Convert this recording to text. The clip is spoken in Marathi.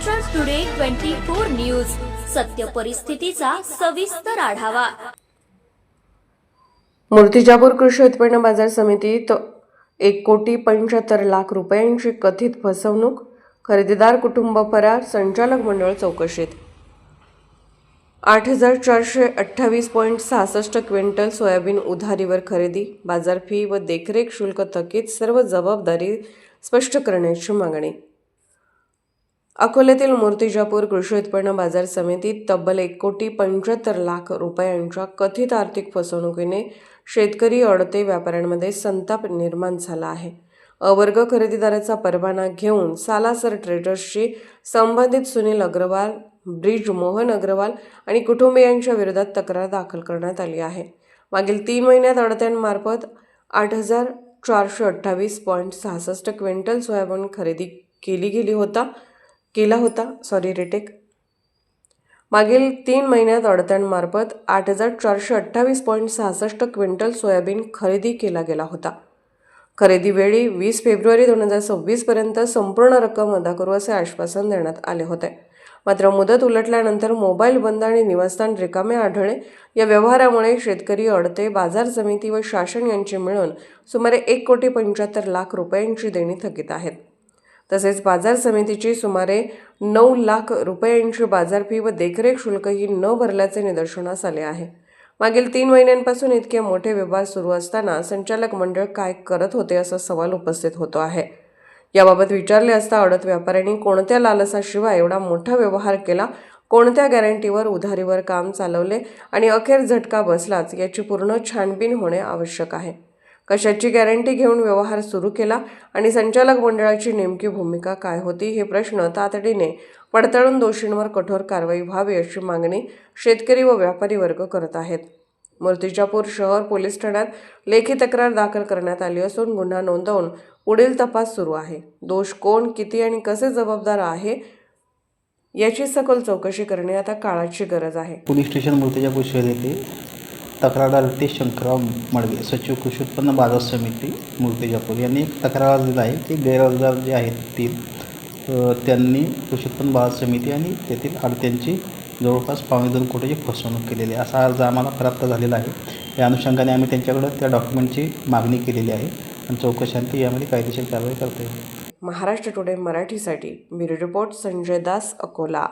महाराष्ट्र टुडे 24 न्यूज, सत्य परिस्थितीचा सविस्तर आढावा। मूर्तिजापूर कृषी उत्पन्न बाजार समितीत 1,75,00,000 रुपयांची कथित फसवणूक, खरेदीदार कुटुंब फरार, संचालक मंडळ चौकशीत। 8,428.66 क्विंटल सोयाबीन उधारीवर खरेदी, बाजार फी व देखरेख शुल्क थकीत, सर्व जबाबदारी स्पष्ट करण्याची मागणी। अकोल्यातील मूर्तिजापूर कृषी उत्पन्न बाजार समितीत तब्बल 1,75,00,000 रुपयांच्या कथित आर्थिक फसवणुकीने शेतकरी अडते व्यापाऱ्यांमध्ये संताप निर्माण झाला आहे। अवर्ग खरेदीदाराचा परवाना घेऊन सालासर ट्रेडर्सची संबंधित सुनील अग्रवाल, ब्रिज मोहन अग्रवाल आणि कुटुंबियांच्या विरोधात तक्रार दाखल करण्यात आली आहे। मागील 3 महिन्यात अडत्यांमार्फत 8,428.66 क्विंटल सोयाबीन खरेदी मागील 3 महिन्यात अडत्यांमार्फत 8,428.66 क्विंटल सोयाबीन खरेदी केला गेला होता। खरेदी वेळी 20 फेब्रुवारी 2026 पर्यंत संपूर्ण रक्कम अदा करू असे आश्वासन देण्यात आले होते। मात्र मुदत उलटल्यानंतर मोबाईल बंद आणि निवासस्थान रिकामे आढळले। या व्यवहारामुळे शेतकरी अडते बाजार समिती व शासन यांचे मिळून सुमारे 1,75,00,000 रुपयांची देणी थकीत आहेत। तसेच बाजार समितीची सुमारे 9,00,000 रुपयांची बाजार फी व देखरेख शुल्कही न भरल्याचे निदर्शनास आले आहे। मागील 3 महिन्यांपासून इतके मोठे व्यवहार सुरू असताना संचालक मंडळ काय करत होते असा सवाल उपस्थित होतो आहे। याबाबत विचारले असता अडत व्यापाऱ्यांनी कोणत्या लालसाशिवाय एवढा मोठा व्यवहार केला, कोणत्या गॅरंटीवर उधारीवर काम चालवले आणि अखेर झटका बसलाच याची पूर्ण छानबीन होणे आवश्यक आहे। कशाची गॅरंटी घेऊन व्यवहार सुरू केला आणि संचालक मंडळाची नेमकी भूमिका काय होती हे प्रश्न तातडीने पडताळून दोषींवर कठोर कारवाई व्हावी अशी मागणी शेतकरी व व्यापारी वर्ग करत आहेत। मूर्तिजापूर शहर पोलीस ठाण्यात लेखी तक्रार दाखल करण्यात आली असून गुन्हा नोंदवून पुढील तपास सुरू आहे। दोष कोण, किती आणि कसे जबाबदार आहे याची सखोल चौकशी करणे आता काळाची गरज आहे। पोलीस स्टेशन मूर्तिजापूर शहर येथे तक्रारदार रितेश शंकरराव मडगे, सचिव कृषी उत्पन्न बाजार समिती मूर्तिजापूर यांनी एक तक्रार दिला आहे की गैरहजर जे आहेत त्यांनी कृषी उत्पन्न बाजार समिती आणि तेथील आडत्यांची जवळपास 2.25 कोटीची फसवणूक केलेली आहे असा अर्ज आम्हाला प्राप्त झालेला आहे। या अनुषंगाने आम्ही त्यांच्याकडे त्या डॉक्युमेंटची मागणी केलेली आहे आणि चौकशांती यामध्ये कायदेशीर कारवाई करता येईल। महाराष्ट्र टुडे मराठीसाठी ब्युरो रिपोर्ट संजय दास, अकोला।